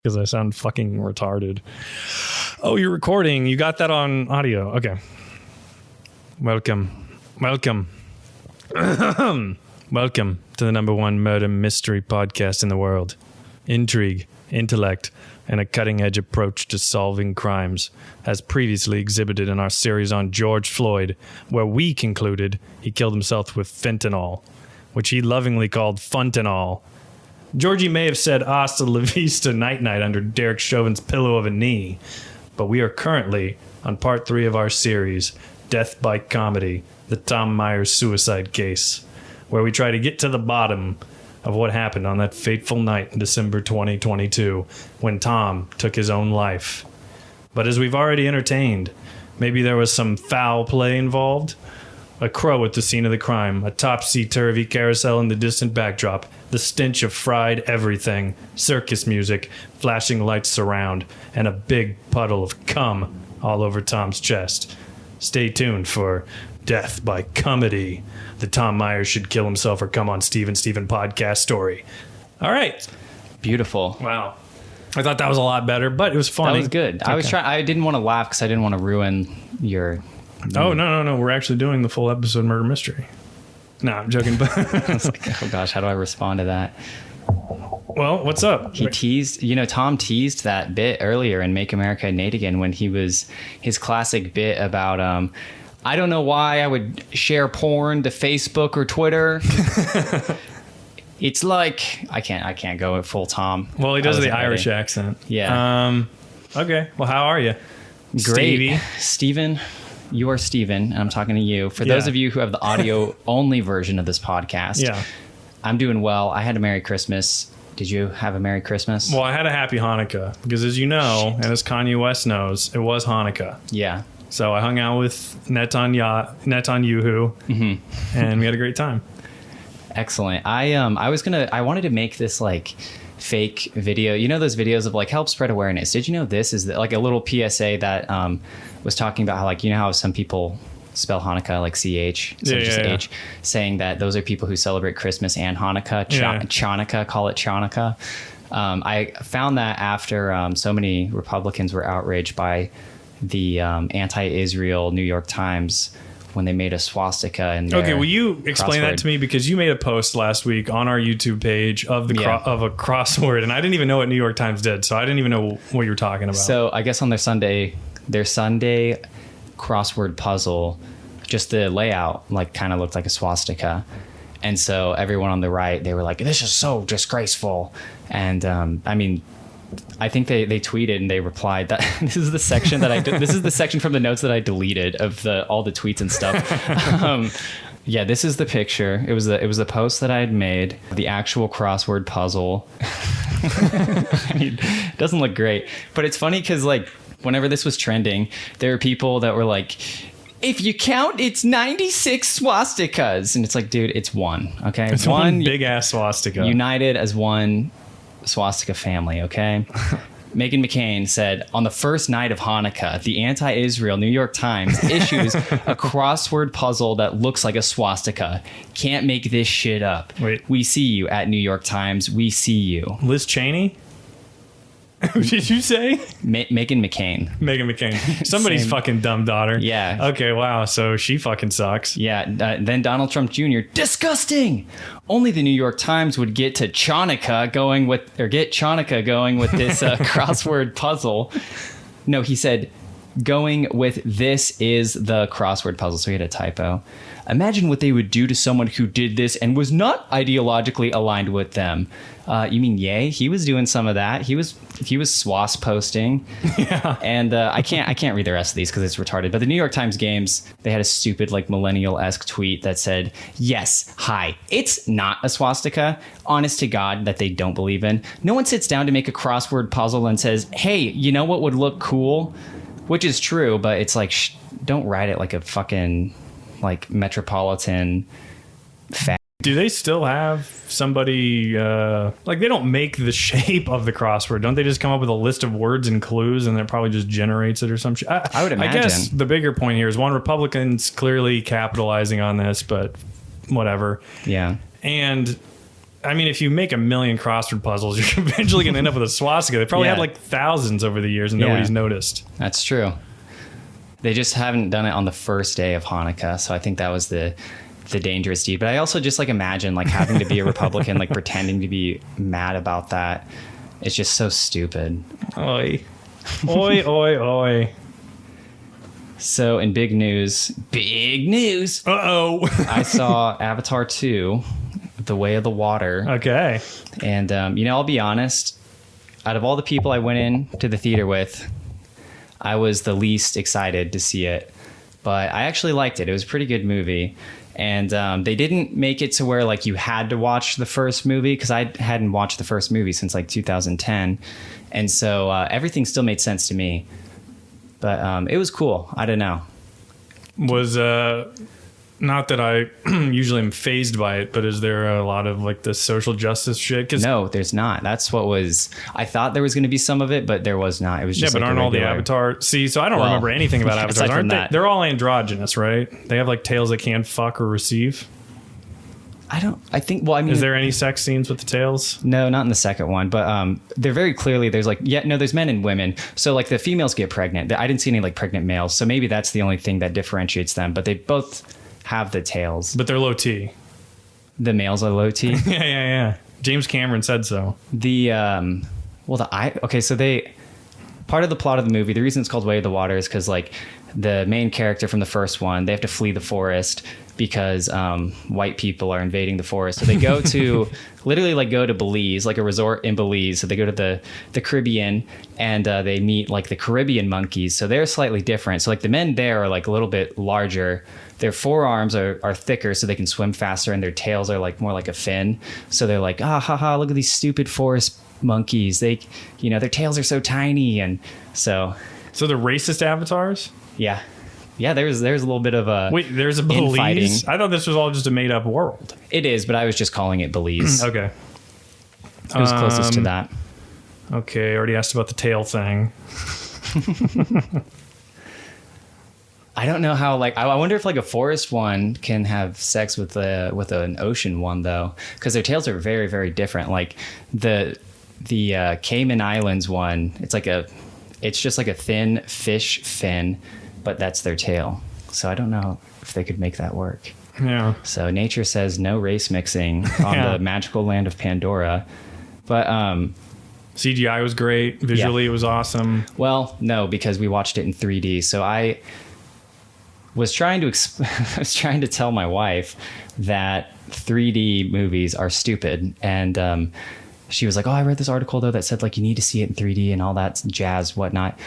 because I sound fucking retarded. Oh, you're recording. You got that on audio. Okay. Welcome. Welcome to the number one murder mystery podcast in the world. Intrigue, intellect, and a cutting-edge approach to solving crimes, as previously exhibited in our series on George Floyd, where we concluded he killed himself with fentanyl, which he lovingly called funtanol. Georgie may have said hasta la vista night-night under Derek Chauvin's pillow of a knee, but we are currently on part 3 of our series, Death by Comedy, the Tom Myers suicide case, where we try to get to the bottom of what happened on that fateful night in December 2022 when Tom took his own life. But as we've already entertained, maybe there was some foul play involved. A crow at the scene of the crime, a topsy-turvy carousel in the distant backdrop, the stench of fried everything, circus music, flashing lights surround, and a big puddle of cum all over Tom's chest. Stay tuned for Death by Comedy, the Tom Myers should kill himself or come on Steven podcast story. All right. Beautiful. Wow. I thought that was a lot better, but it was funny. That was good. Okay. I didn't want to laugh because I didn't want to ruin your... Oh, no. We're actually doing the full episode murder mystery. No, I'm joking. But I was like, oh gosh, how do I respond to that? Well, what's up? He teased, Tom teased that bit earlier in Make America Nate Again when he was his classic bit about, I don't know why I would share porn to Facebook or Twitter. It's like, I can't go full Tom. Well, he does the Irish accent. Yeah. Okay. Well, how are you? Great. Stevie? Steven. You are Steven, and I'm talking to you. For those of you who have the audio-only version of this podcast, I'm doing well. I had a Merry Christmas. Did you have a Merry Christmas? Well, I had a Happy Hanukkah, because as you know, and as Kanye West knows, it was Hanukkah. Yeah. So I hung out with Netanyahu, and we had a great time. Excellent. I wanted to make this like fake video. You know those videos of like help spread awareness. Did you know this is like a little PSA that was talking about how like, you know how some people spell Hanukkah like CH, H, saying that those are people who celebrate Christmas and Hanukkah. Chanukah, call it Chanukah. I found that after so many Republicans were outraged by the anti-Israel New York Times when they made a swastika in their will you explain crossword. that to me? Because you made a post last week on our YouTube page of the of a crossword, and I didn't even know what New York Times did, so I didn't even know what you were talking about. So I guess on their Sunday crossword puzzle, just the layout like kind of looked like a swastika. And so everyone on the right, they were like, this is so disgraceful. And I mean, I think they tweeted and they replied that this is the section that this is the section from the notes that I deleted of all the tweets and stuff. This is the picture. It was the post that I had made, the actual crossword puzzle. I mean, it doesn't look great, but it's funny because like whenever this was trending, there were people that were like, if you count, it's 96 swastikas. And it's like, dude, it's one. Okay. It's one big ass swastika. United as one swastika family. Okay. Meghan McCain said, on the first night of Hanukkah, the anti-Israel New York Times issues a crossword puzzle that looks like a swastika. Can't make this shit up. Wait. We see you at New York Times. We see you. Liz Cheney? Did you say? Meghan McCain. Meghan McCain. Somebody's fucking dumb daughter. Yeah. Okay, wow. So she fucking sucks. Yeah. Then Donald Trump Jr. Disgusting. Only the New York Times would get Chanukah going with this crossword puzzle. No, he said going with this is the crossword puzzle. So he had a typo. Imagine what they would do to someone who did this and was not ideologically aligned with them. You mean Ye? He was doing some of that. He was swas posting. Yeah. And I can't read the rest of these because it's retarded. But the New York Times Games, they had a stupid like millennial-esque tweet that said, yes, hi, it's not a swastika. Honest to God, that they don't believe in. No one sits down to make a crossword puzzle and says, hey, you know what would look cool? Which is true, but it's like, don't write it like a fucking like metropolitan Do they still have somebody like they don't make the shape of the crossword? Don't they just come up with a list of words and clues and it probably just generates it or some shit? I would imagine. I guess the bigger point here is one, Republicans clearly capitalizing on this, but whatever. Yeah. And I mean, if you make 1 million crossword puzzles, you're eventually going to end up with a swastika. They probably had like thousands over the years and nobody's noticed. That's true. They just haven't done it on the first day of Hanukkah. So I think that was the dangerous deed. But I also just like imagine like having to be a Republican, like pretending to be mad about that. It's just so stupid. Oi. Oi, oi, oi. So in big news. Uh-oh. I saw Avatar 2, The Way of the Water. Okay. And, I'll be honest. Out of all the people I went in to the theater with, I was the least excited to see it. But I actually liked it. It was a pretty good movie. And they didn't make it to where like you had to watch the first movie, because I hadn't watched the first movie since like 2010. And so everything still made sense to me. But it was cool. I don't know. Was not that I usually am fazed by it, but is there a lot of like the social justice shit? 'Cause no, there's not. That's what was. I thought there was going to be some of it, but there was not. It was just but aren't all the Avatar? See, so I don't remember anything about Avatars. Aren't they? They're all androgynous, right? They have like tails that can't fuck or receive. I think. Well, I mean, is there any sex scenes with the tails? No, not in the second one. But they're very clearly there's like there's men and women. So like the females get pregnant. I didn't see any like pregnant males. So maybe that's the only thing that differentiates them. But they both have the tails. But they're low T. The males are low T. yeah. James Cameron said so. So they part of the plot of the movie. The reason it's called Way of the Water is because like the main character from the first one, they have to flee the forest because white people are invading the forest. So they go to literally like go to Belize, like a resort in Belize. So they go to the Caribbean and they meet like the Caribbean monkeys. So they're slightly different. So like the men there are like a little bit larger. Their forearms are thicker so they can swim faster, and their tails are like more like a fin. So they're like, look at these stupid forest monkeys. They, their tails are so tiny. And so the racist avatars? Yeah. Yeah, there's a little bit of a wait. There's a Belize. Infighting. I thought this was all just a made up world. It is, but I was just calling it Belize. Okay, it was closest to that. Okay, I already asked about the tail thing. I don't know how. Like, I wonder if like a forest one can have sex with an ocean one though, because their tails are very very different. Like the Cayman Islands one, it's just like a thin fish fin. But that's their tail. So I don't know if they could make that work. Yeah. So nature says no race mixing on the magical land of Pandora. But CGI was great. Visually, it was awesome. Well, no, because we watched it in 3D. So I was trying to tell my wife that 3D movies are stupid. And she was like, I read this article, though, that said, like, you need to see it in 3D and all that jazz, whatnot.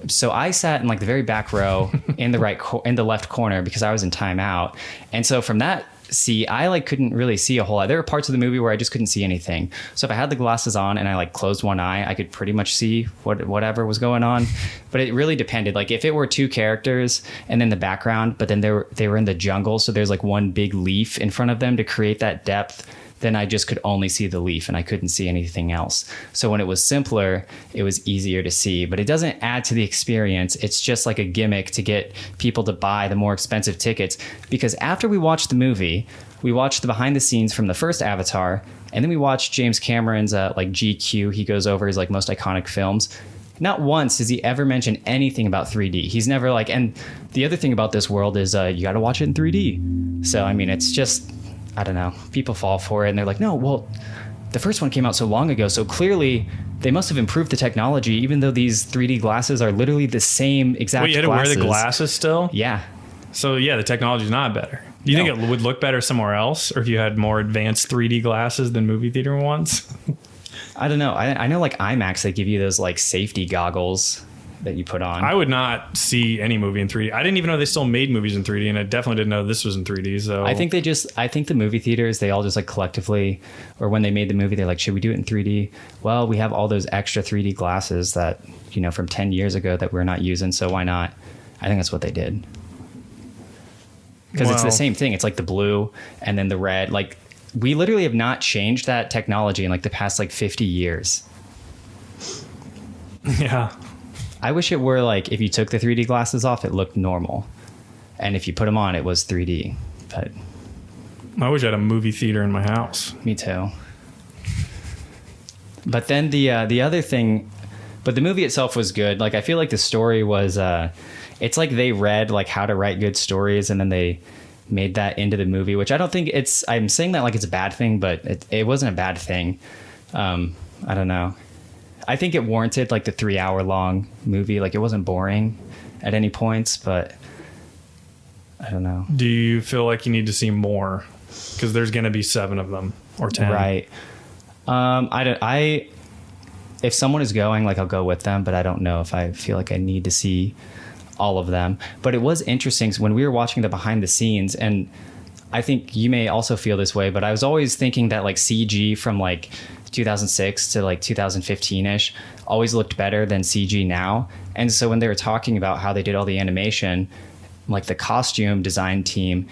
So I sat in, like, the very back row in the left corner because I was in timeout. And so from that seat, I, like, couldn't really see a whole lot. There were parts of the movie where I just couldn't see anything. So if I had the glasses on and I, like, closed one eye, I could pretty much see whatever was going on. But it really depended. Like, if it were two characters and then the background, but then they were in the jungle, so there's, like, one big leaf in front of them to create that depth, then I just could only see the leaf and I couldn't see anything else. So when it was simpler, it was easier to see, but it doesn't add to the experience. It's just like a gimmick to get people to buy the more expensive tickets, because after we watched the movie, we watched the behind the scenes from the first Avatar, and then we watched James Cameron's like GQ. He goes over his like most iconic films. Not once does he ever mention anything about 3D. He's never like, and the other thing about this world is you got to watch it in 3D. So, I mean, it's just, I don't know. People fall for it and they're like, no, well, the first one came out so long ago. So clearly they must have improved the technology, even though these 3D glasses are literally the same exact glasses. Wait, you had to wear the glasses still? Yeah. So yeah, the technology's not better. Do you think it would look better somewhere else, or if you had more advanced 3D glasses than movie theater ones? I don't know. I know like IMAX, they give you those like safety goggles that you put on. I would not see any movie in 3D. I didn't even know they still made movies in 3D, and I definitely didn't know this was in 3D. So I think the movie theaters, they all just like collectively, or when they made the movie, they're like, should we do it in 3D? Well, we have all those extra 3D glasses that, from 10 years ago that we're not using, so why not? I think that's what they did. Because it's the same thing. It's like the blue and then the red. Like, we literally have not changed that technology in like the past like 50 years. Yeah. I wish it were like if you took the 3D glasses off, it looked normal. And if you put them on, it was 3D. But I wish I had a movie theater in my house. Me too. But then the other thing, but the movie itself was good. Like I feel like the story was, it's like they read like how to write good stories and then they made that into the movie, which I don't think I'm saying that like it's a bad thing, but it wasn't a bad thing. I don't know. I think it warranted like the 3-hour long movie. Like it wasn't boring at any points, but I don't know. Do you feel like you need to see more? Because there's going to be 7 of them or 10. Right. If someone is going, like I'll go with them, but I don't know if I feel like I need to see all of them. But it was interesting when we were watching the behind the scenes, and I think you may also feel this way, but I was always thinking that like CG from like 2006 to like 2015-ish always looked better than CG now. And so when they were talking about how they did all the animation, like the costume design team,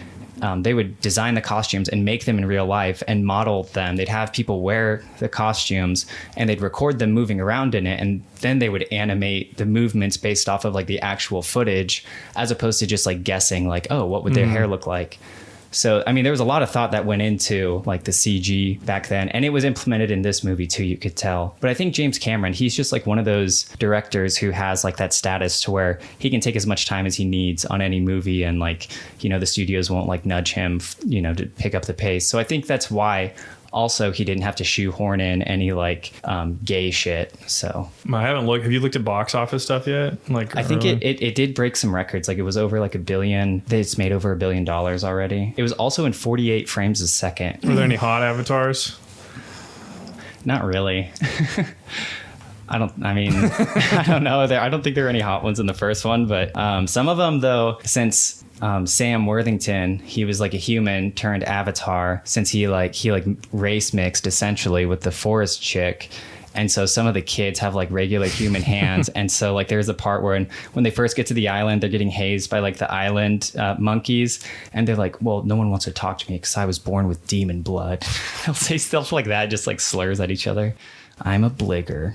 they would design the costumes and make them in real life and model them. They'd have people wear the costumes and they'd record them moving around in it. And then they would animate the movements based off of like the actual footage, as opposed to just like guessing like, oh, what would their hair look like? So, I mean, there was a lot of thought that went into like the CG back then, and it was implemented in this movie too, you could tell. But I think James Cameron, he's just like one of those directors who has like that status to where he can take as much time as he needs on any movie, and like, you know, the studios won't like nudge him, you know, to pick up the pace. So I think that's why also he didn't have to shoehorn in any like gay shit. So I haven't looked. Have you looked at box office stuff yet? Like, I think it did break some records. Like it was over like $1 billion. It's made over $1 billion already. It was also in 48 frames a second. Were there any hot avatars? Not really. I don't know. I don't think there were any hot ones in the first one, but some of them though, since Sam Worthington, he was like a human turned avatar, since he race mixed essentially with the forest chick. And so some of the kids have like regular human hands. And so like there's a part where when they first get to the island, they're getting hazed by like the island monkeys. And they're like, well, no one wants to talk to me because I was born with demon blood. They'll say stuff like that, just like slurs at each other. I'm a bligger.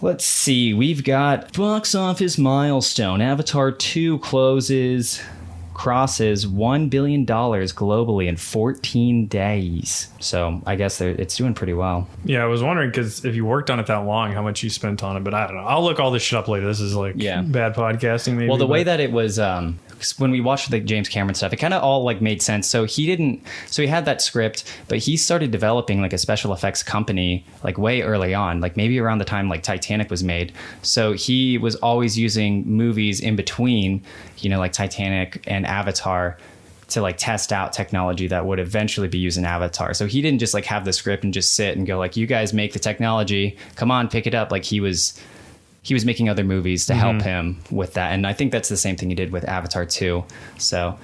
Let's see. We've got box office milestone. Avatar 2 crosses $1 billion globally in 14 days. So I guess it's doing pretty well. Yeah, I was wondering because if you worked on it that long, how much you spent on it. But I don't know. I'll look all this shit up later. This is like bad podcasting maybe. Well, the way that it was... when we watched the James Cameron stuff, it kind of all like made sense. So he had that script, but he started developing like a special effects company like way early on, like maybe around the time like Titanic was made. So he was always using movies in between, you know, like Titanic and Avatar to like test out technology that would eventually be used in Avatar. So he didn't just like have the script and just sit and go like, you guys make the technology, come on, pick it up. Like he was making other movies to help him with that. And I think that's the same thing he did with Avatar 2. So,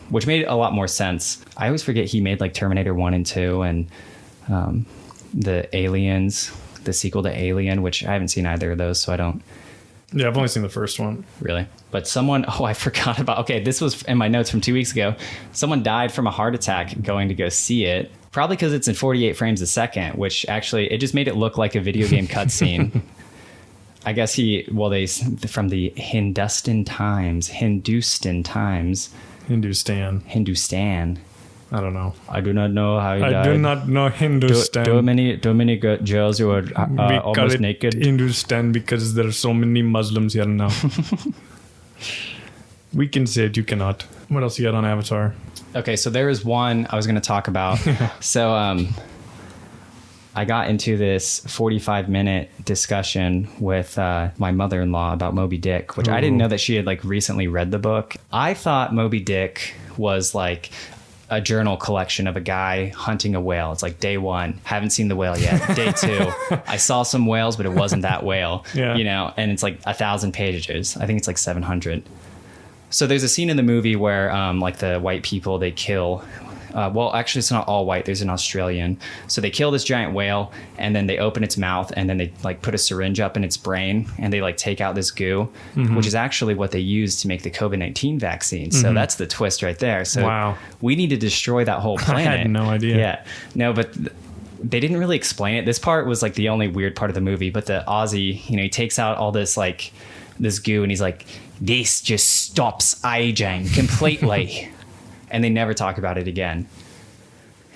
which made a lot more sense. I always forget he made like Terminator 1 and 2 and the Aliens, the sequel to Alien, which I haven't seen either of those, so I don't. Yeah, I've only seen the first one. Really? But I forgot about, okay, this was in my notes from 2 weeks ago. Someone died from a heart attack going to go see it. Probably because it's in 48 frames a second, which actually, it just made it look like a video game cutscene. I guess from the Hindustan Times. I don't know. I do not know how he died. I do not know Hindustan. Too many girls who are almost naked. Hindustan because there are so many Muslims here now. We can say it, you cannot. What else you got on Avatar? Okay, so there is one I was going to talk about. So I got into this 45-minute discussion with my mother-in-law about Moby Dick, which I didn't know that she had like recently read the book. I thought Moby Dick was like a journal collection of a guy hunting a whale. It's like day 1, haven't seen the whale yet. Day 2, I saw some whales, but it wasn't that whale. Yeah. You know, and it's like 1,000 pages. I think it's like 700. So there's a scene in the movie where like the white people, they kill. Well, actually, it's not all white. There's an Australian. So they kill this giant whale, and then they open its mouth, and then they like put a syringe up in its brain, and they like take out this goo, which is actually what they use to make the COVID-19 vaccine. So that's the twist right there. So we need to destroy that whole planet. I had no idea. Yeah. No, but they didn't really explain it. This part was like the only weird part of the movie. But the Aussie, you know, he takes out all this like this goo, and he's like, this just stops aging completely. And they never talk about it again.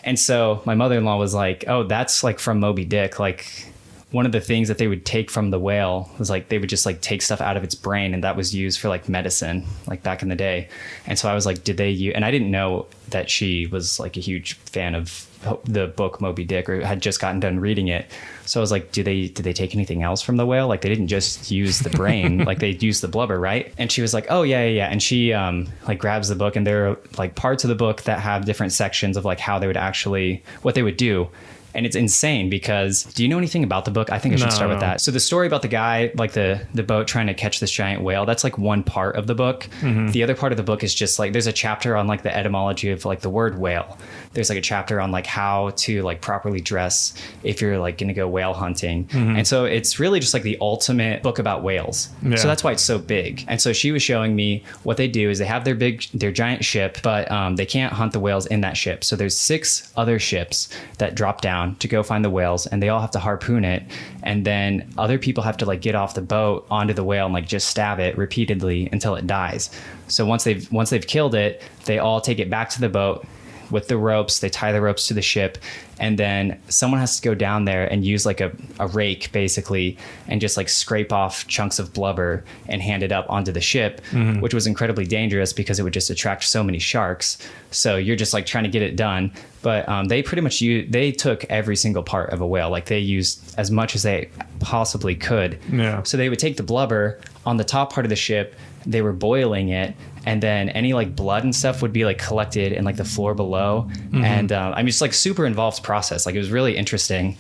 And so my mother-in-law was like, oh, that's like from Moby Dick. Like one of the things that they would take from the whale was like, they would just like take stuff out of its brain, and that was used for like medicine, like back in the day. And so I was like, did they use, and I didn't know that she was like a huge fan of the book Moby Dick, or had just gotten done reading it. So I was like, did they take anything else from the whale? Like they didn't just use the brain, like they used the blubber, right? And she was like, oh yeah. And she like grabs the book, and there are like parts of the book that have different sections of like how they would actually, what they would do. And it's insane because, do you know anything about the book? I think I should start with that. So the story about the guy, like the boat trying to catch this giant whale, that's like one part of the book. Mm-hmm. The other part of the book is just like, there's a chapter on like the etymology of like the word whale. There's like a chapter on like how to like properly dress if you're like going to go whale hunting. Mm-hmm. And so it's really just like the ultimate book about whales. Yeah. So that's why it's so big. And so she was showing me what they do is they have their giant ship, but they can't hunt the whales in that ship. So there's 6 other ships that drop down to go find the whales, and they all have to harpoon it, and then other people have to like get off the boat onto the whale and like just stab it repeatedly until it dies. So once they've killed it, they all take it back to the boat with the ropes. They tie the ropes to the ship, and then someone has to go down there and use like a rake basically and just like scrape off chunks of blubber and hand it up onto the ship, mm-hmm. which was incredibly dangerous because it would just attract so many sharks. So you're just like trying to get it done. But they pretty much they took every single part of a whale. Like they used as much as they possibly could. Yeah. So they would take the blubber on the top part of the ship. They were boiling it, and then any like blood and stuff would be like collected in like the floor below. Mm-hmm. And I mean, it's like super involved process. Like it was really interesting.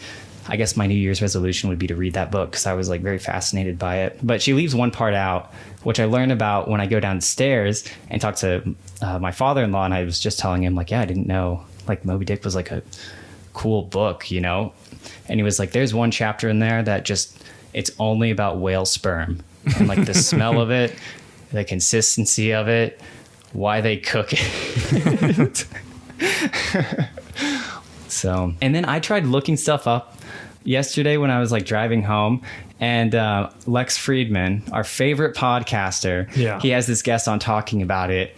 I guess my New Year's resolution would be to read that book because I was like very fascinated by it. But she leaves one part out, which I learned about when I go downstairs and talk to my father-in-law. And I was just telling him like, yeah, I didn't know like Moby Dick was like a cool book, you know? And he was like, there's one chapter in there that just, it's only about whale sperm and like the smell of it, the consistency of it, why they cook it. So, and then I tried looking stuff up yesterday when I was like driving home, and Lex Fridman, our favorite podcaster, he has this guest on talking about it.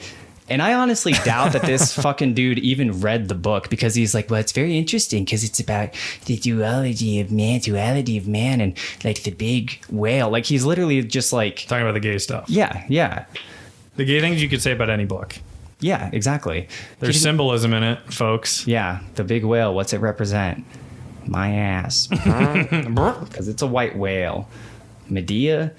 And I honestly doubt that this fucking dude even read the book, because he's like, well, it's very interesting because it's about the duality of man and like the big whale. Like he's literally just like talking about the gay stuff. Yeah. The gay things you could say about any book. Yeah, exactly. There's symbolism in it, folks. Yeah. The big whale. What's it represent? My ass. Because it's a white whale. Madea.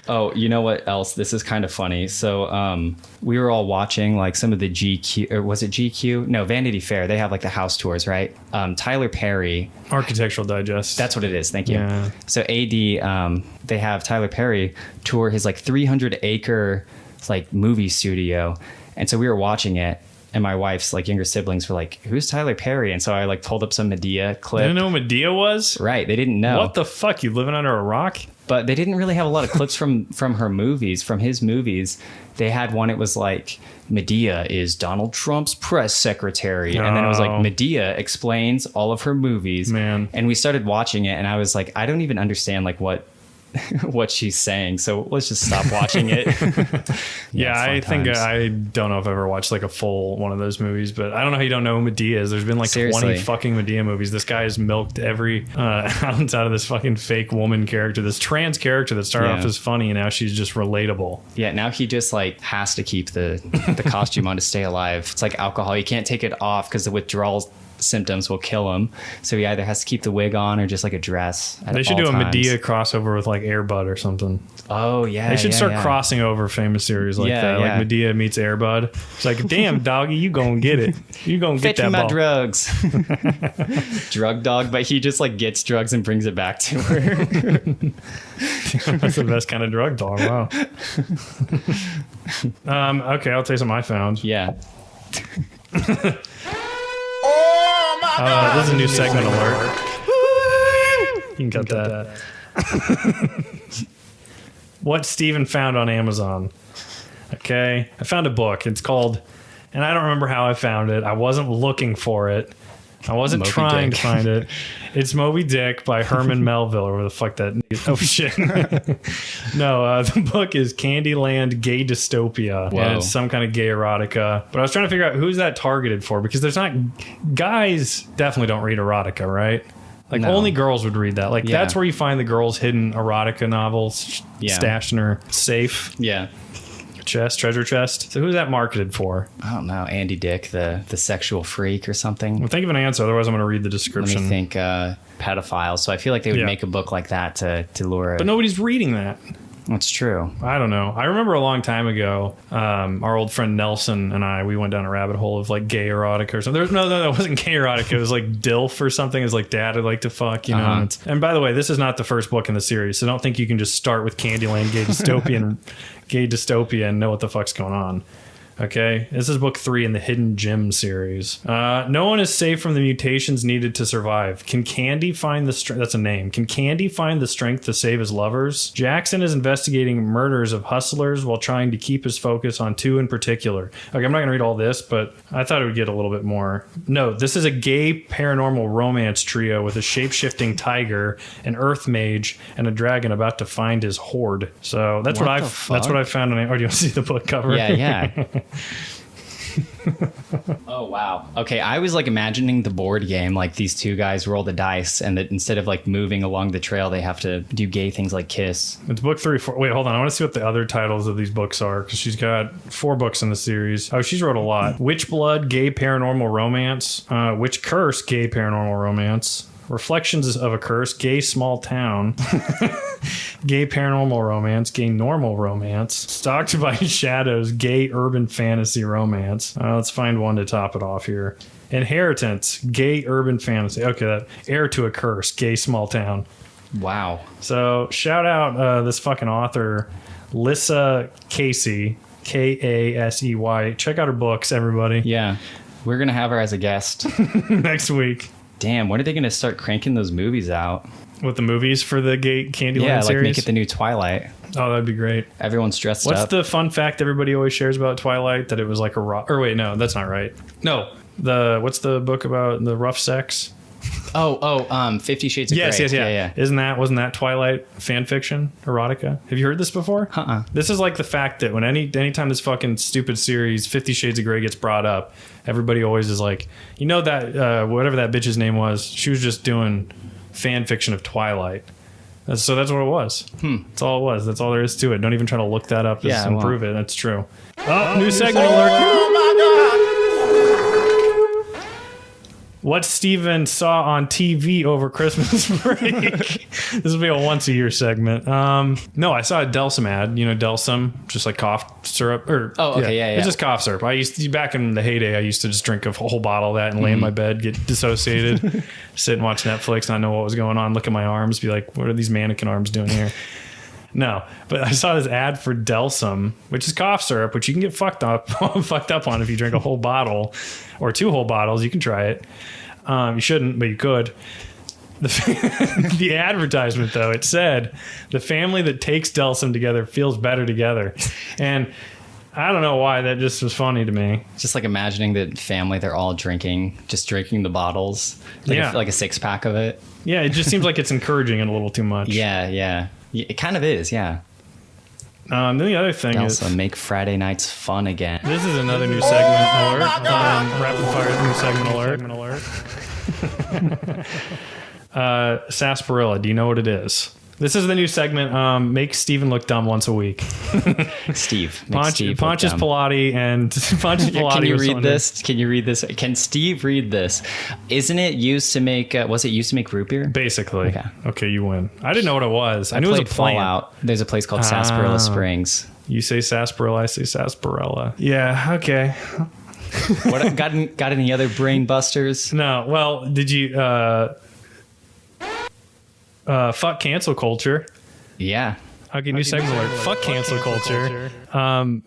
Oh, you know what else? This is kind of funny. So we were all watching like some of the GQ, or was it GQ? No, Vanity Fair. They have like the house tours, right? Tyler Perry. Architectural Digest. That's what it is. Thank you. Yeah. So AD, they have Tyler Perry tour his like 300-acre like movie studio. And so we were watching it. And my wife's like younger siblings were like, who's Tyler Perry? And so I like pulled up some Madea clip. They didn't know what Madea was? Right. They didn't know. What the fuck? You living under a rock? But they didn't really have a lot of clips from her movies, from his movies. They had one, it was like, Madea is Donald Trump's press secretary. And then it was like, Madea explains all of her movies. Man. And we started watching it, and I was like, I don't even understand like what she's saying, so let's just stop watching it. Yeah, I think I don't know if I've ever watched like a full one of those movies, but I don't know how you don't know who Madea is. There's been like Seriously. 20 fucking Madea movies. This guy has milked every ounce out of this fucking fake woman character, this trans character that started off as funny, and now she's just relatable. Yeah, now he just like has to keep the costume on to stay alive. It's like alcohol. You can't take it off because the withdrawal symptoms will kill him, so he either has to keep the wig on or just like a dress. They should do a Madea crossover with like Air Bud or something. Oh yeah, they should start crossing over famous series like that. Like Madea meets Air Bud. It's like, damn doggy, you gonna get it. You gonna get that ball. My drugs. Drug dog, but he just like gets drugs and brings it back to her. That's the best kind of drug dog. Wow. Okay, I'll tell you something I found. Yeah. Oh my God! This is a new segment alert. You can cut that. What Steven found on Amazon. Okay, I found a book. It's called, and I don't remember how I found it. I wasn't looking for it. I wasn't trying to find it. It's Moby Dick by Herman Melville, or whatever the fuck that is. Oh shit. No, the book is Candyland Gay Dystopia. Whoa. And it's some kind of gay erotica. But I was trying to figure out who's that targeted for, because there's not... Guys definitely don't read erotica, right? Like, No. only girls would read that. Like, Yeah. that's where you find the girl's hidden erotica novels stashed in her safe Yeah. treasure chest. So who's that marketed for? I don't know. Andy Dick, the sexual freak or something. Well, think of an answer, otherwise I'm going to read the Let description. me think. Pedophile. So I feel like they would Yeah. make a book like that to lure. But nobody's reading that. That's true. I don't know. I remember a long time ago, our old friend Nelson and I, we went down a rabbit hole of like gay erotica or something. No, it wasn't gay erotica. It was like DILF or something. It was like Dad would like to fuck, you know. Uh-huh. And by the way, this is not the first book in the series, so don't think you can just start with Candyland Gay Dystopia and know what the fuck's going on. Okay, this is book 3 in the Hidden Gem series. No one is safe from the mutations needed to survive. Can Candy find the strength? That's a name. Can Candy find the strength to save his lovers? Jackson is investigating murders of hustlers while trying to keep his focus on 2 in particular. Okay, I'm not going to read all this, but I thought it would get a little bit more. No, this is a gay paranormal romance trio with a shape-shifting tiger, an earth mage, and a dragon about to find his hoard. So that's what I found. Oh, do you want to see the book cover? Yeah. Oh wow. Okay, I was like imagining the board game, like these two guys roll the dice, and that instead of like moving along the trail, they have to do gay things like kiss. It's book 3, 4. Wait, hold on. I want to see what the other titles of these books are, because she's got 4 books in the series. Oh, she's wrote a lot. Witch Blood, Gay Paranormal Romance. Witch Curse, Gay Paranormal Romance. Reflections of a Curse, Gay Small Town. Gay Paranormal Romance, Gay Normal Romance. Stalked by Shadows, Gay Urban Fantasy Romance. Let's find one to top it off here. Inheritance, Gay Urban Fantasy. Okay, that Heir to a Curse, Gay Small Town. Wow. So shout out this fucking author, Lissa Casey, Kasey. Check out her books, everybody. Yeah. We're gonna have her as a guest. Next week. Damn, when are they gonna start cranking those movies out? With the movies for the Gay Candyland Yeah, like series? make it the new Twilight. Oh, that'd be great. Everyone's dressed What's up. the fun fact everybody always shares about Twilight? That it was like a rough... Or wait, no, that's not right. No. What's the book about the rough sex? 50 Shades of Yes, Grey. yeah. Wasn't that Twilight fan fiction? Erotica? Have you heard this before? Uh-uh. This is like the fact that when anytime this fucking stupid series 50 Shades of Grey gets brought up, everybody always is like, you know that whatever that bitch's name was, she was just doing fan fiction of Twilight. So that's what it was. That's all it was. That's all there is to it. Don't even try to look that up and prove it. That's true. Oh, new segment alert. Oh my God. What Steven saw on TV over Christmas break. This will be a once-a-year segment. No, I saw a Delsum ad. You know Delsum, just like cough syrup. Yeah. It's just cough syrup. Back in the heyday, I used to just drink a whole bottle of that and lay in my bed, get dissociated, sit and watch Netflix, not know what was going on, look at my arms, be like, what are these mannequin arms doing here? No, but I saw this ad for Delsum, which is cough syrup, which you can get fucked up on if you drink a whole bottle or 2 whole bottles. You can try it. You shouldn't, but you could. The advertisement, though, it said, the family that takes Delsum together feels better together. And I don't know why, that just was funny to me. Just like imagining the family, they're all drinking the bottles. Like a 6-pack of it. Yeah, it just seems like it's encouraging it a little too much. Yeah. It kind of is, yeah. Then the other thing Also, is... make Friday nights fun again. This is another new segment alert. Rapid fire new segment alert. Sarsaparilla, do you know what it is? This is the new segment. Make Steven look dumb once a week. Steve. Pontius Pilate and Pontius Pilate. Can you read this? Can you read this? Can Steve read this? Isn't it used to make? Was it used to make root beer? Basically. Okay, you win. I didn't know what it was. I knew it was a plant. Fallout. There's a place called Sarsaparilla Springs. You say sarsaparilla, I say sarsaparilla. Yeah. Okay. What got any other brain busters? No. Well, did you? Fuck cancel culture. Yeah. Okay, new segment alert. Fuck cancel culture.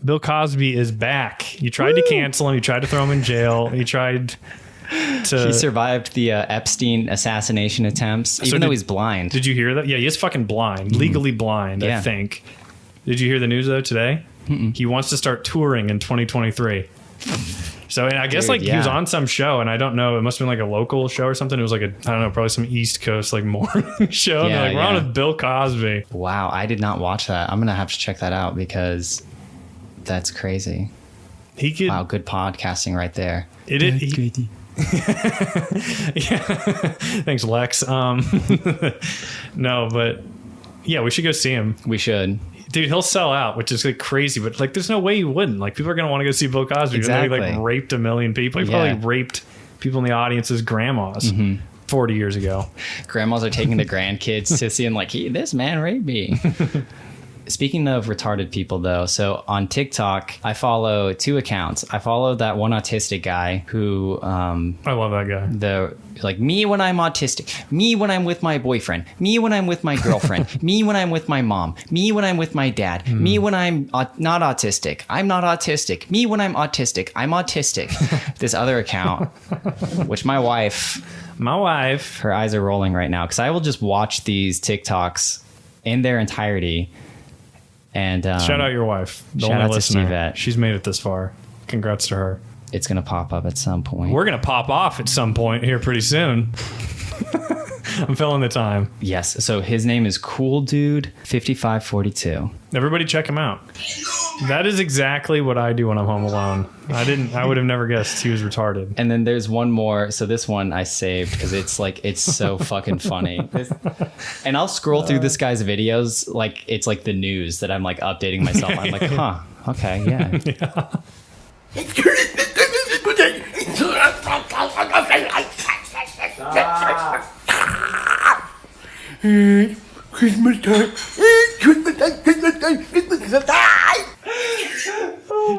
Bill Cosby is back. You tried to cancel him. You tried to throw him in jail. He tried to... He survived the Epstein assassination attempts, even though he's blind. Did you hear that? Yeah, he is fucking blind. Legally blind, I think. Did you hear the news, though, today? He wants to start touring in 2023. So, and I guess Dude, he was on some show, and I don't know, it must have been like a local show or something. It was like I don't know, probably some East Coast like morning show. Yeah, We're on with Bill Cosby. Wow, I did not watch that. I'm gonna have to check that out because that's crazy. He could. Wow, good podcasting right there. Yeah. Thanks, Lex. No, but yeah, we should go see him. We should. Dude, he'll sell out, which is like crazy, but like there's no way he wouldn't. Like people are gonna want to go see Bill Cosby. Exactly. He like raped a million people. He probably raped people in the audience's grandmas 40 years ago. Grandmas are taking the grandkids to see him like, this man raped me. Speaking of retarded people, though, so on TikTok, I follow 2 accounts. I follow that one autistic guy who... I love that guy. Like, me when I'm autistic. Me when I'm with my boyfriend. Me when I'm with my girlfriend. Me when I'm with my mom. Me when I'm with my dad. Me when I'm not autistic. I'm not autistic. Me when I'm autistic. I'm autistic. This other account, which my wife, her eyes are rolling right now, because I will just watch these TikToks in their entirety. And shout out your wife, the shout only out to listener. Stevette. She's made it this far. Congrats to her. It's gonna pop up at some point. We're gonna pop off at some point here pretty soon. I'm filling the time. Yes. So his name is Cool Dude 5542. Everybody check him out. That is exactly what I do when I'm home alone. I would have never guessed he was retarded. And then there's one more. So this one I saved because it's so fucking funny. And I'll scroll through this guy's videos like it's like the news that I'm like updating myself. I'm like, huh, okay, yeah. Christmas time.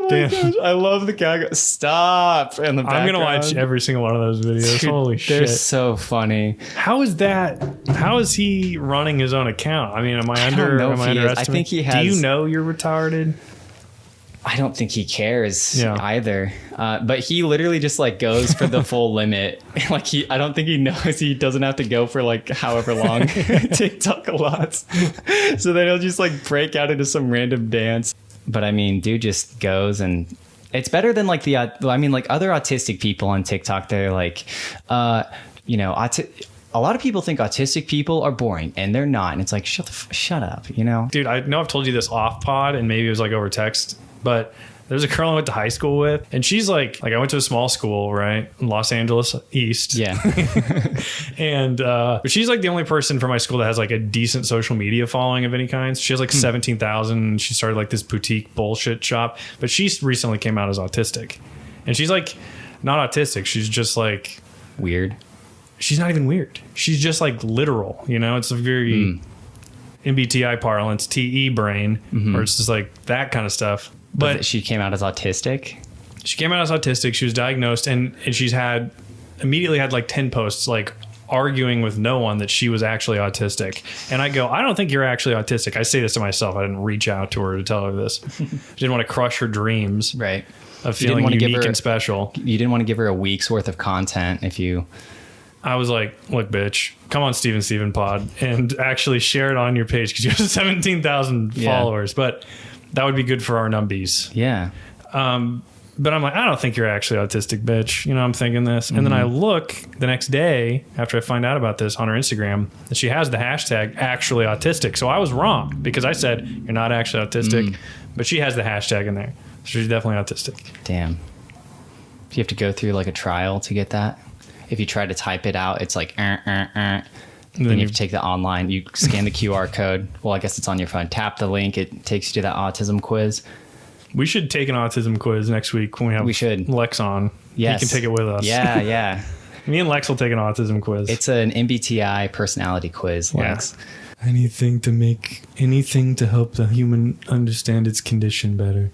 Damn. I love the guy. Stop. And the I'm gonna watch every single one of those videos. Dude, Holy they're shit. so funny. How is he running his own account? I mean, am I don't know if he is. underestimating? I think he has. Do you know you're retarded? I don't think he cares Yeah. either. But he literally just like goes for the full limit. Like I don't think he knows he doesn't have to go for like however long TikTok allots. So then he'll just like break out into some random dance. But I mean, dude just goes, and it's better than like other autistic people on TikTok. They're like, a lot of people think autistic people are boring, and they're not. And it's like, shut up, you know? Dude, I know I've told you this off pod, and maybe it was like over text, but there's a girl I went to high school with, and she's like I went to a small school, right? In Los Angeles East. Yeah. And but she's like the only person from my school that has like a decent social media following of any kind. She has like 17,000. She started like this boutique bullshit shop, but she recently came out as autistic. And she's like not autistic. She's just like Weird. She's not even weird. She's just like literal, you know? It's a very MBTI parlance, TE brain, where it's just like that kind of stuff. But she came out as autistic. She came out as autistic. She was diagnosed, and she's immediately had like 10 posts like arguing with no one that she was actually autistic. And I go, I don't think you're actually autistic. I say this to myself. I didn't reach out to her to tell her this. I didn't want to crush her dreams, Right. of feeling unique and special. You didn't want to give her a week's worth of content if you... I was like, look, bitch, come on Steven Pod and actually share it on your page because you have 17,000 followers. But that would be good for our numbies. Yeah. But I'm like, I don't think you're actually autistic, bitch. You know, I'm thinking this. And then I look the next day after I find out about this on her Instagram that she has the hashtag actually autistic. So I was wrong because I said, you're not actually autistic. But she has the hashtag in there. So she's definitely autistic. Damn. Do you have to go through like a trial to get that? If you try to type it out, it's like, And then you have to take the online, you scan the QR code. Well, I guess it's on your phone. Tap the link. It takes you to that autism quiz. We should take an autism quiz next week when we have Lex on. Yes. He can take it with us. Yeah, yeah. Me and Lex will take an autism quiz. It's an MBTI personality quiz, Lex. Yeah. Anything to help the human understand its condition better.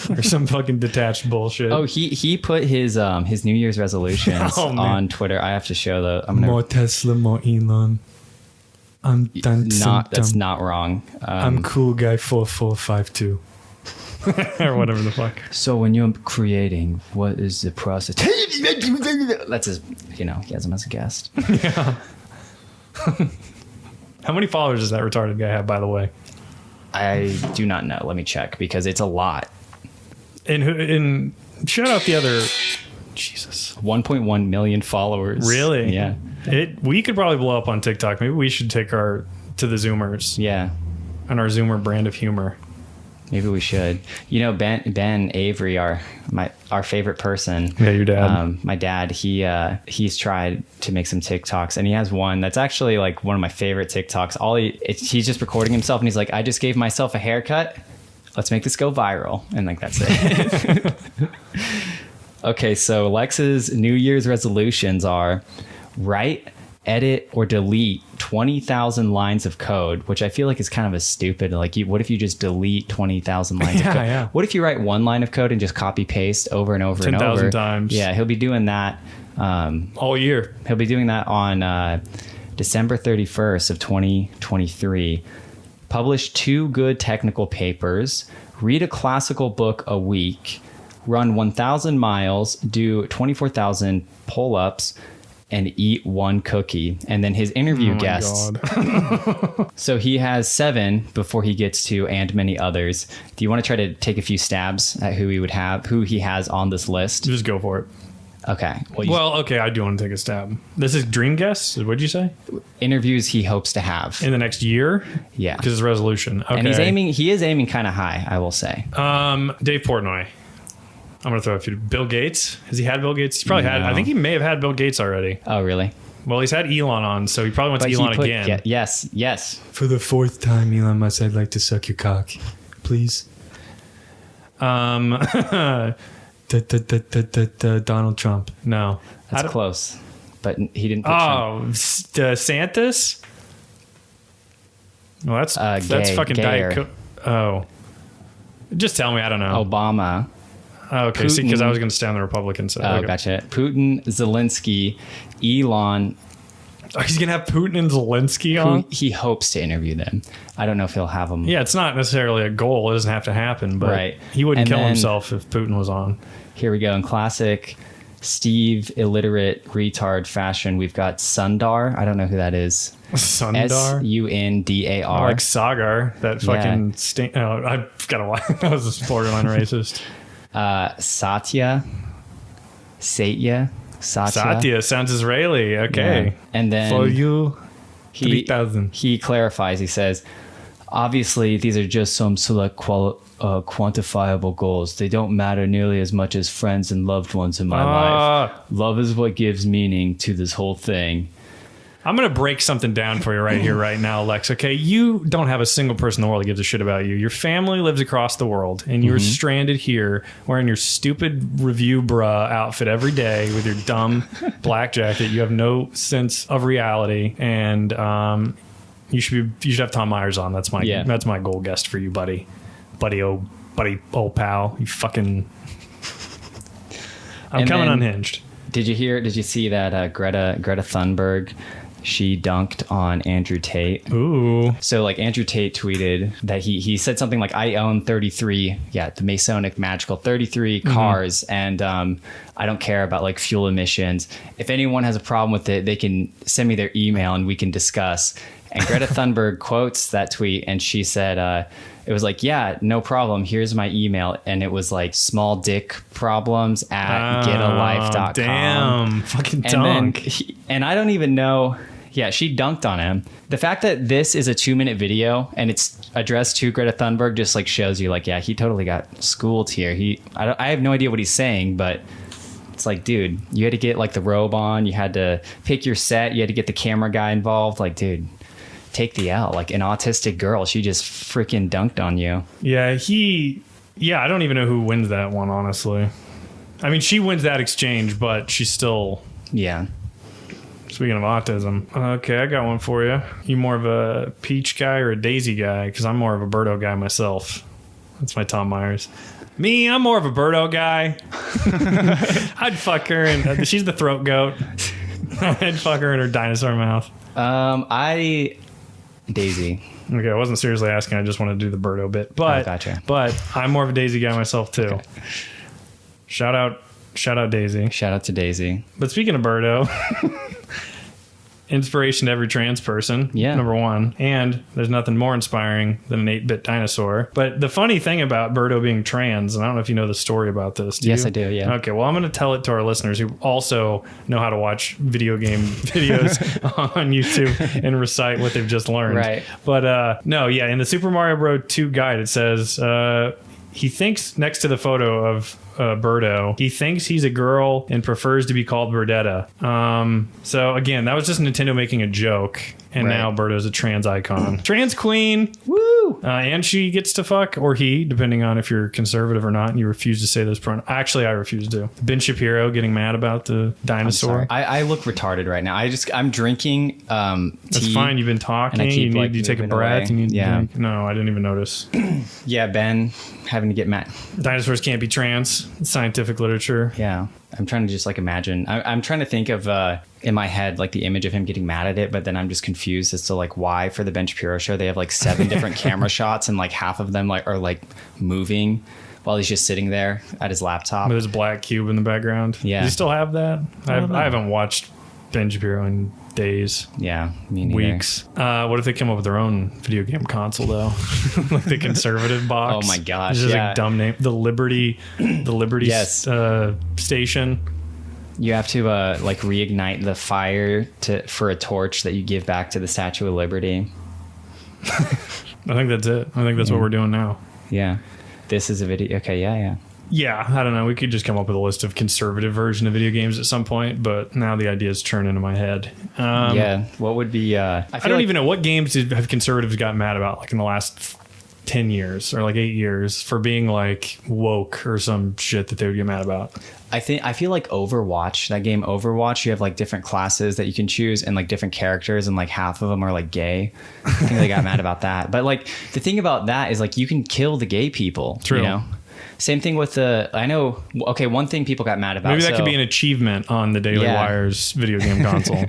Or some fucking detached bullshit. Oh, he put his New Year's resolutions on Twitter. I have to show more Tesla, more Elon. I'm done. That's not wrong. I'm cool guy 4452. Or whatever the fuck. So when you're creating, what is the process? That's his, he has him as a guest. Yeah. How many followers does that retarded guy have, by the way? I do not know. Let me check because it's a lot. And shout out the other 1.1 million followers. Really? Yeah. We could probably blow up on TikTok. Maybe we should take our to the Zoomers. Yeah. And our Zoomer brand of humor. Maybe we should. You know, Ben Avery, our favorite person. Yeah, your dad. My dad. He's tried to make some TikToks, and he has one that's actually like one of my favorite TikToks. He's just recording himself, and he's like, "I just gave myself a haircut. Let's make this go viral," and like that's it. Okay, so Lex's New Year's resolutions are write, edit, or delete 20,000 lines of code, which I feel like is kind of a stupid, like, what if you just delete 20,000 lines of code? Yeah. What if you write one line of code and just copy paste over and over and over? 10,000 times. Yeah, he'll be doing that. All year. He'll be doing that on December 31st of 2023. Publish 2 good technical papers, read a classical book a week, run 1,000 miles, do 24,000 pull-ups, and eat 1 cookie. And then his interview guests. God. So he has 7 before he gets to and many others. Do you want to try to take a few stabs at who he has on this list? Just go for it. Okay. Okay, I do want to take a stab. This is dream guess? What'd you say? Interviews he hopes to have. In the next year? Yeah. Because it's a resolution. Okay. And he is aiming kind of high, I will say. Dave Portnoy. I'm going to throw a few. Bill Gates. Has he had Bill Gates? He's probably had. I think he may have had Bill Gates already. Oh, really? Well, he's had Elon on, so he probably went to Elon again. Yes. For the 4th time, Elon Musk, I'd like to suck your cock. Please. Donald Trump. No. That's close. But he didn't pick Trump. DeSantis? Well, that's fucking Diet Coke. Oh. Just tell me. I don't know. Obama. Oh, okay. See, because I was going to stay on the Republican side. Oh, okay. Gotcha. Putin, Zelensky, Elon. Oh, he's going to have Putin and Zelensky on? He hopes to interview them. I don't know if he'll have them. Yeah, it's not necessarily a goal. It doesn't have to happen. But he wouldn't kill himself if Putin was on. Here we go. In classic Steve illiterate retard fashion, we've got Sundar. I don't know who that is. Sundar? Sundar. Like Sagar. That fucking stink. Oh, I've got to watch. That was a borderline racist. Satya. Satya sounds Israeli. Okay. Yeah. And then for you, 3,000. He clarifies. He says, obviously, these are just some select quantifiable goals. They don't matter nearly as much as friends and loved ones in my life. Love is what gives meaning to this whole thing. I'm going to break something down for you right here, right now, Lex. Okay, you don't have a single person in the world that gives a shit about you. Your family lives across the world, and you're stranded here wearing your stupid review bra outfit every day with your dumb black jacket. You have no sense of reality, and you should have Tom Myers on. That's my goal guest for you, buddy, old pal. You fucking. I'm coming unhinged. Did you see that Greta Thunberg? She dunked on Andrew Tate. Ooh. So like Andrew Tate tweeted that he said something like, I own 33, the Masonic magical 33 cars, and I don't care about like fuel emissions. If anyone has a problem with it, they can send me their email and we can discuss. And Greta Thunberg quotes that tweet, and she said, it was like, yeah, no problem. Here's my email. And it was like smalldickproblems@getalife.com. Damn. Fucking dunk. And I don't even know. Yeah, she dunked on him. The fact that this is a 2-minute video and it's addressed to Greta Thunberg just like shows you like, yeah, he totally got schooled here. I have no idea what he's saying, but it's like, dude, you had to get like the robe on. You had to pick your set. You had to get the camera guy involved. Like, dude, take the L. Like an autistic girl, she just freaking dunked on you. Yeah, I don't even know who wins that one, honestly. I mean, she wins that exchange, but she's still... Yeah. Speaking of autism. Okay, I got one for you. You more of a peach guy or a daisy guy? Because I'm more of a Birdo guy myself. That's my Tom Myers. Me, I'm more of a Birdo guy. I'd fuck her, and she's the throat goat. I'd fuck her in her dinosaur mouth. Daisy. Okay, I wasn't seriously asking. I just wanted to do the Birdo bit. But, gotcha. But I'm more of a daisy guy myself, too. Okay. Shout out Daisy. Shout out to Daisy. But speaking of Birdo, inspiration to every trans person. Yeah. Number one. And there's nothing more inspiring than an 8-bit dinosaur. But the funny thing about Birdo being trans, and I don't know if you know the story about this. Yes, I do, yeah. Okay, well, I'm going to tell it to our listeners who also know how to watch video game videos on YouTube and recite what they've just learned. Right. But no, yeah, in the Super Mario Bros. 2 guide, it says he thinks next to the photo of Birdo, he thinks he's a girl and prefers to be called Birdetta. So again, that was just Nintendo making a joke, and Right. now Birdo's a trans icon. Trans queen. Woo! And she gets to fuck, or he, depending on if you're conservative or not, and you refuse to say those pronouns. Actually, I refuse to. Ben Shapiro getting mad about the dinosaur. I look retarded right now. I'm drinking tea. That's fine. You've been talking. and I keep, You take a moving breath. away. You need to Yeah. drink. No, I didn't even notice. Yeah, Ben having to get mad. Dinosaurs can't be trans. It's scientific literature. Yeah, I'm trying to just like imagine. I'm trying to think of in my head like the image of him getting mad at it, but then I'm just confused as to like why for the Ben Shapiro show they have like 7 different camera shots and like half of them like are like moving while he's just sitting there at his laptop. With his black cube in the background. Yeah. Do you still have that? I don't know. haven't watched Ben Shapiro in days, Yeah, me neither. weeks. What if they come up with their own video game console though? Like the conservative box. Oh my gosh, It's just yeah. a dumb name. The Liberty Yes. station. You have to like reignite the fire for a torch that you give back to the Statue of Liberty. I think that's it. I think that's what we're doing now. Yeah, this is a video. Okay, yeah. Yeah, I don't know. We could just come up with a list of conservative version of video games at some point, but now the ideas churn into my head. Yeah, what would be? I don't even know what games have conservatives got mad about, like in the last 10 years or like 8 years, for being like woke or some shit that they would get mad about. I feel like Overwatch, that game Overwatch, you have like different classes that you can choose and like different characters, and like half of them are like gay. I think they got mad about that. But like the thing about that is like you can kill the gay people. True. You know? Same thing with one thing people got mad about. Maybe that could be an achievement on the Daily Yeah. Wire's video game console.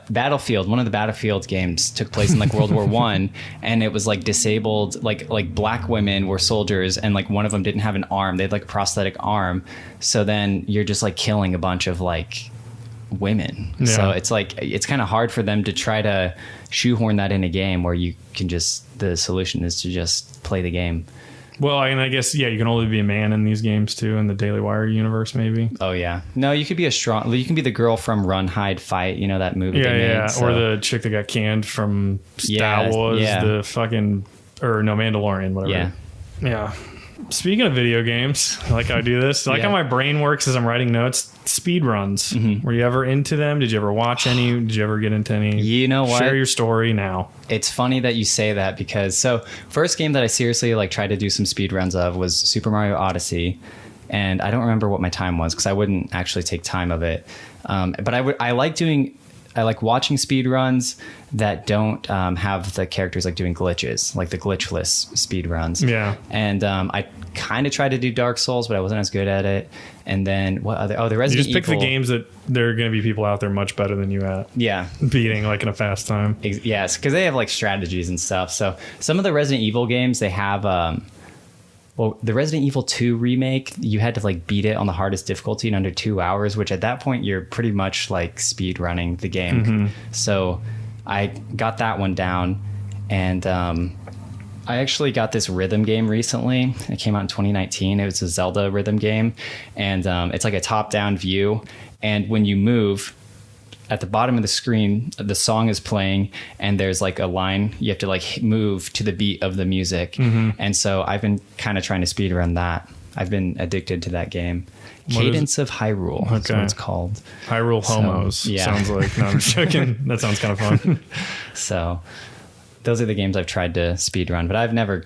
Battlefield. One of the Battlefield games took place in like World War One, and it was like disabled, like black women were soldiers, and like one of them didn't have an arm. They had like a prosthetic arm. So then you're just like killing a bunch of like women. Yeah. So it's like it's kind of hard for them to try to shoehorn that in a game where you can the solution is to just play the game. Well, and I guess, yeah, you can only be a man in these games too, in the Daily Wire universe, maybe. Oh yeah, no, you could be you can be the girl from Run, Hide, Fight. You know that movie? Yeah, they made, yeah. so- Or the chick that got canned from Star Yeah, Wars, yeah. the fucking, or no, Mandalorian, whatever. Yeah. Yeah. Speaking of video games, I like how I do this. I like Yeah. how my brain works as I'm writing notes. Speed runs. Were you ever into them? Did you ever watch any? Did you ever get into any? You know what? Share your story now. It's funny that you say that because first game that I seriously like tried to do some speed runs of was Super Mario Odyssey, and I don't remember what my time was because I wouldn't actually take time of it. But I like watching speed runs that don't have the characters like doing glitches, like the glitchless speed runs. Yeah. And I kind of tried to do Dark Souls, but I wasn't as good at it. And then what other? Oh, the You Resident just pick Evil. the games that there are going to be people out there much better than you at Yeah. beating, like in a fast time. Yes, because they have like strategies and stuff. So some of the Resident Evil games, they have the Resident Evil 2 remake, you had to like beat it on the hardest difficulty in under 2 hours, which at that point you're pretty much like speed running the game. So I got that one down, and I actually got this rhythm game recently. It came out in 2019. It was a Zelda rhythm game, and it's like a top-down view. And when you move, at the bottom of the screen, the song is playing, and there's like a line you have to like move to the beat of the music. And so I've been kind of trying to speed run that. I've been addicted to that game. Cadence of Hyrule is what it's called. Hyrule Homos. yeah. Sounds like, no, I'm joking. That sounds kind of fun. So those are the games I've tried to speed run, but I've never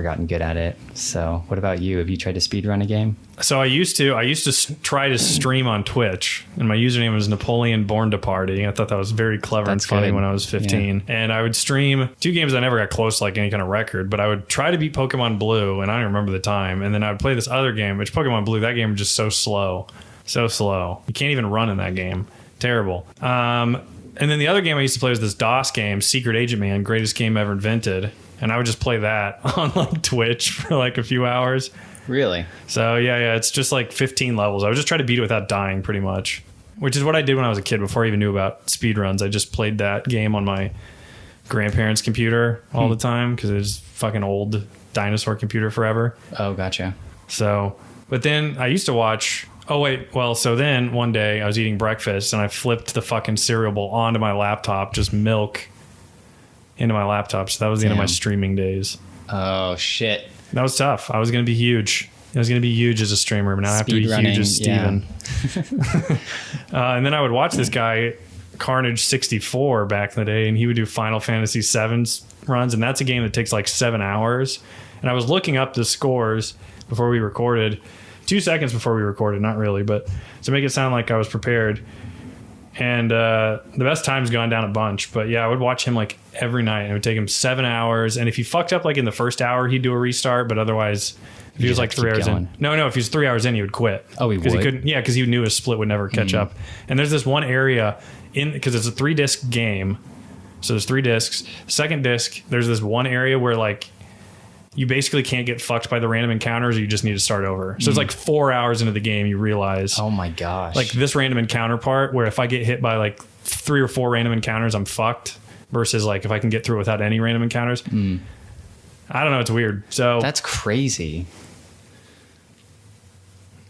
gotten good at it. So what about you? Have you tried to speed run a game? So I used to try to stream on Twitch, and my username was Napoleon Born to Party. I thought that was very clever and That's funny good. when I was 15. And I would stream 2 games I never got close to like any kind of record, but I would try to beat Pokemon Blue, and I don't remember the time. And then I would play this other game, which Pokemon Blue, that game was just so slow. So slow. You can't even run in that game. Terrible. And then the other game I used to play was this DOS game, Secret Agent Man, greatest game ever invented. And I would just play that on like Twitch for like a few hours. Really? So yeah, it's just like 15 levels. I would just try to beat it without dying pretty much. which is what I did when I was a kid before I even knew about speedruns. I just played that game on my grandparents' computer all the time because it was fucking old dinosaur computer forever. Oh, gotcha. So, but then I used to watch... Oh, wait. Well, so then one day I was eating breakfast and I flipped the fucking cereal bowl onto my laptop, just milk into my laptop. So that was the end of my streaming days. Oh, shit. That was tough. I was going to be huge. I was going to be huge as a streamer, but now I have to be huge as Steven. Yeah. And then I would watch this guy, Carnage64, back in the day, and he would do Final Fantasy VII's runs, and that's a game that takes like 7 hours. And I was looking up the scores before we recorded, 2 seconds before we recorded, not really, but to make it sound like I was prepared. And the best time's gone down a bunch, but yeah, I would watch him like every night, and it would take him 7 hours. And if he fucked up like in the first hour, he'd do a restart, but otherwise, if he was like 3 hours in, no, if he was 3 hours in, he would quit. Oh, he would? He couldn't, yeah, because he knew his split would never catch up. And there's this one area because it's a 3-disc game, so there's 3 discs. Second disc, there's this one area where like you basically can't get fucked by the random encounters, or you just need to start over. So it's like 4 hours into the game, you realize, oh my gosh, like this random encounter part where if I get hit by like 3 or 4 random encounters, I'm fucked, versus like if I can get through without any random encounters. I don't know. It's weird. So that's crazy.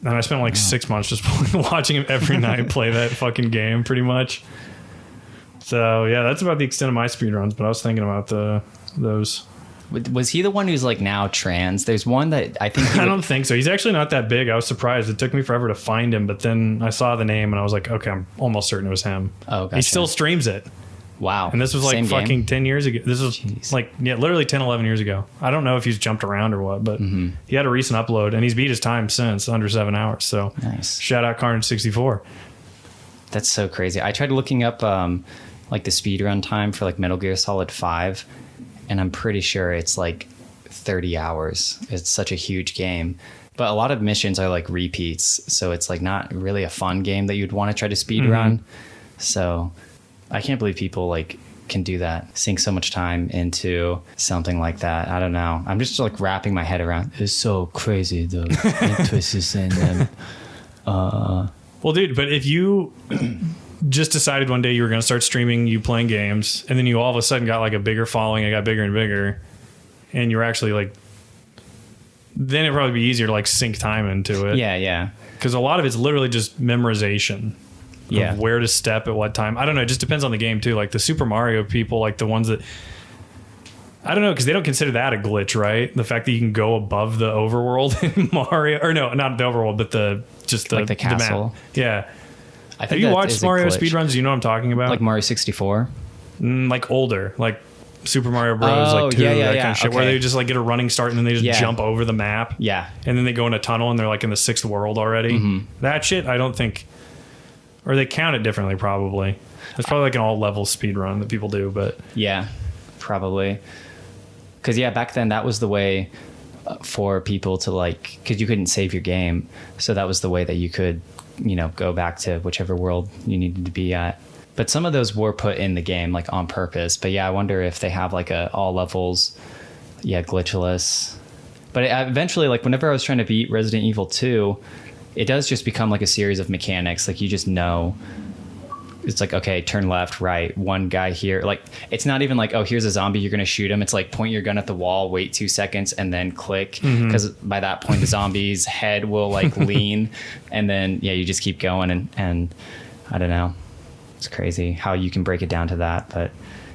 And I spent like 6 months just watching him every night play that fucking game pretty much. So yeah, that's about the extent of my speedruns, but I was thinking about those. Was he the one who's like now trans? There's one that I think... I don't think so. He's actually not that big. I was surprised. It took me forever to find him, but then I saw the name and I was like, okay, I'm almost certain it was him. Oh, gotcha. He still streams it. Wow. And this was like Same fucking game? 10 years ago. This was like, yeah, literally 10, 11 years ago. I don't know if he's jumped around or what, but he had a recent upload and he's beat his time since, under 7 hours. So nice. Shout out Carnage64. That's so crazy. I tried looking up like the speedrun time for like Metal Gear Solid 5, and I'm pretty sure it's like 30 hours. It's such a huge game. But a lot of missions are like repeats, so it's like not really a fun game that you'd want to try to speedrun. So I can't believe people like can do that, sink so much time into something like that. I don't know. I'm just like wrapping my head around. It's so crazy, the interests in them. Well, dude, but if you just decided one day you were going to start streaming you playing games, and then you all of a sudden got like a bigger following, it got bigger and bigger, and you're actually like, then it'd probably be easier to like sink time into it. Yeah. Because a lot of it's literally just memorization. Of where to step at what time. I don't know. It just depends on the game too. Like the Super Mario people, like the ones that, I don't know, because they don't consider that a glitch, right? The fact that you can go above the overworld in Mario, or no, not the overworld, but the castle. map. Yeah. I think Have you watched Mario speedruns? Do you know what I'm talking about? Like Mario 64? Like older, like Super Mario Bros. Like 2, that kind of shit, where they just like get a running start and then they just jump over the map. Yeah. And then they go in a tunnel and they're like in the 6th world already. That shit, I don't think, or they count it differently probably. It's probably like an all level speed run that people do, but yeah, probably. Because back then that was the way for people to like, because you couldn't save your game, so that was the way that you could, go back to whichever world you needed to be at. But some of those were put in the game like on purpose. But I wonder if they have like a all levels, glitchless. But eventually, like whenever I was trying to beat Resident Evil 2, it does just become like a series of mechanics. Like you just know, it's like, okay, turn left, right, one guy here. Like it's not even like, oh, here's a zombie, you're gonna shoot him. It's like point your gun at the wall, wait 2 seconds, and then click, because by that point the zombie's head will like lean, and then you just keep going, and I don't know. It's crazy how you can break it down to that,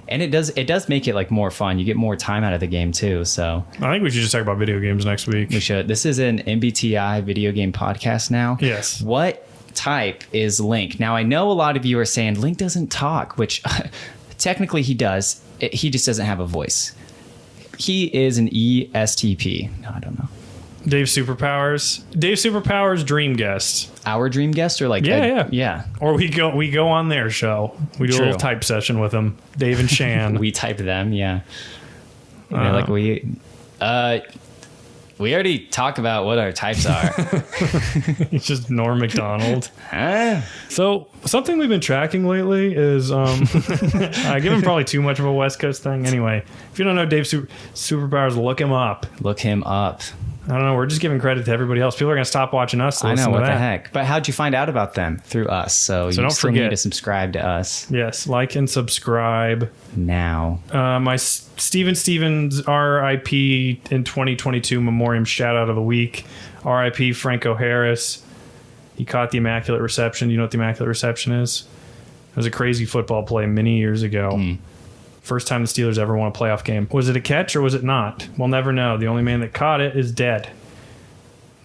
and it does make it like more fun. You get more time out of the game too. So I think we should just talk about video games next week. We should. This is an MBTI video game podcast now. Yes. What type is Link? Now I know a lot of you are saying Link doesn't talk, which technically he does. He just doesn't have a voice. He is an ESTP. No, I don't know. DaveSuperPowers dream guest. Our dream guest, or like yeah. Or we go on their show. We do a little type session with them, Dave and Shan. We type them, yeah. Like we already talk about what our types are. It's just Norm Macdonald. So something we've been tracking lately is I give him probably too much of a West Coast thing. Anyway, if you don't know Dave Superpowers, look him up. Look him up. I don't know. We're just giving credit to everybody else. People are going to stop watching us to I listen know, to what that. the heck. But how'd you find out about them? Through us. So you don't still forget. need to subscribe to us Yes, like and subscribe. now. My Steven Stevens RIP in 2022 Memoriam shout out of the week. RIP Franco Harris. He caught the Immaculate Reception. You know what the Immaculate Reception is? It was a crazy football play many years ago. First time the Steelers ever won a playoff game. Was it a catch or was it not? We'll never know. The only man that caught it is dead.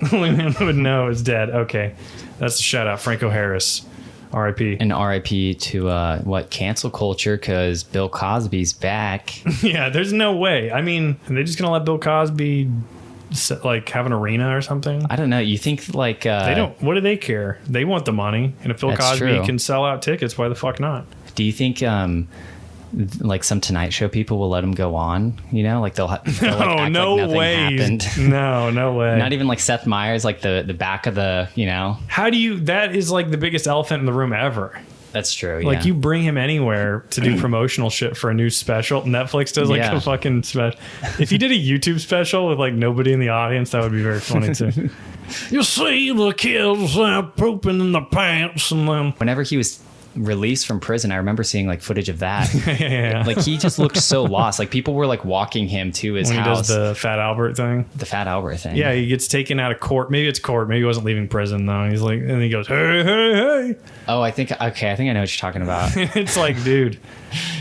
The only man that would know is dead. Okay. That's the shout out. Franco Harris. R.I.P. And RIP to cancel culture, because Bill Cosby's back. Yeah, there's no way. I mean, are they just going to let Bill Cosby have an arena or something? I don't know. You think they don't. What do they care? They want the money. And if Bill Cosby true. can sell out tickets, why the fuck not? Do you think some Tonight Show people will let him go on? You know, they'll act like nothing happened. No way. Not even like Seth Meyers, like the back of the, How do you? That is like the biggest elephant in the room ever. That's true. Like yeah. you bring him anywhere to do promotional shit for a new special. Netflix does a fucking special. If he did a YouTube special with nobody in the audience, that would be very funny too. You see the kids pooping in the pants, and then Whenever he was released from prison, I remember seeing footage of that. yeah. He just looked so lost. People were walking him to his when house. He does the Fat Albert thing. The Fat Albert thing. Yeah, he gets taken out of court. Maybe it's court. Maybe he wasn't leaving prison though. He's and he goes, hey. Oh, I think I know what you're talking about. It's dude.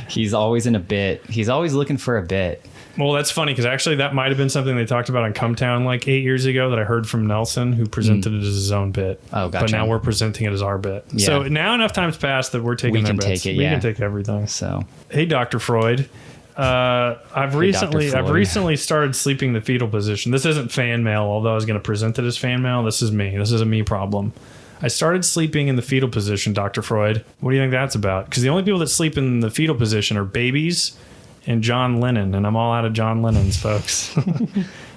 He's always in a bit. He's always looking for a bit. Well, that's funny because actually that might have been something they talked about on Come Town 8 years ago that I heard from Nelson, who presented it as his own bit. Oh, gotcha. But now we're presenting it as our bit. Yeah. So now enough time's passed that we're taking their bits. Take it, We yeah. can take everything. So, hey, Dr. Freud. I've recently started sleeping in the fetal position. This isn't fan mail, although I was going to present it as fan mail. This is me. This is a me problem. I started sleeping in the fetal position, Dr. Freud. What do you think that's about? Because the only people that sleep in the fetal position are babies and John Lennon, and I'm all out of John Lennons, folks.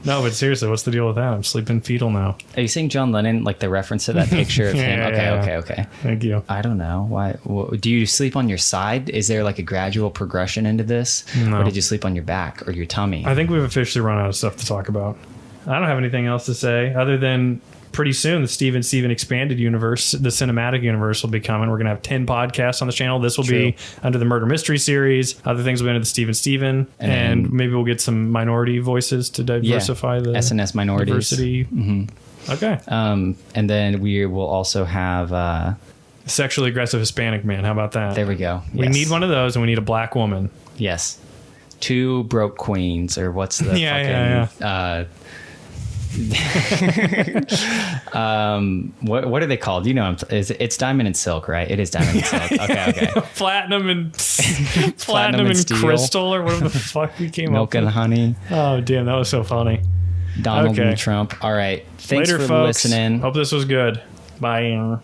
No, but seriously, what's the deal with that? I'm sleeping fetal now. are you saying John Lennon, the reference to that picture of him? Okay. Thank you. I don't know. Why? Do you sleep on your side? Is there a gradual progression into this? No. Or did you sleep on your back or your tummy? I think we've officially run out of stuff to talk about. I don't have anything else to say other than pretty soon the Steven expanded universe, the cinematic universe, will be coming. We're going to have 10 podcasts on the channel. This will be under the murder mystery series. Other things will be under the Steven. And maybe we'll get some minority voices to diversify the SNS minorities. Diversity. Mm-hmm. Okay. And then we will also have... sexually aggressive Hispanic man. How about that? There we go. We need one of those, and we need a black woman. Yes. 2 broke queens, or what's the what are they called? It's diamond and silk, right? It is diamond and silk. Okay. Platinum and Platinum and steel. crystal, or whatever the fuck we came Milk up with. and honey. Oh damn, that was so funny. Donald and Trump. All right. Thanks Later, for folks. listening. Hope this was good. Bye.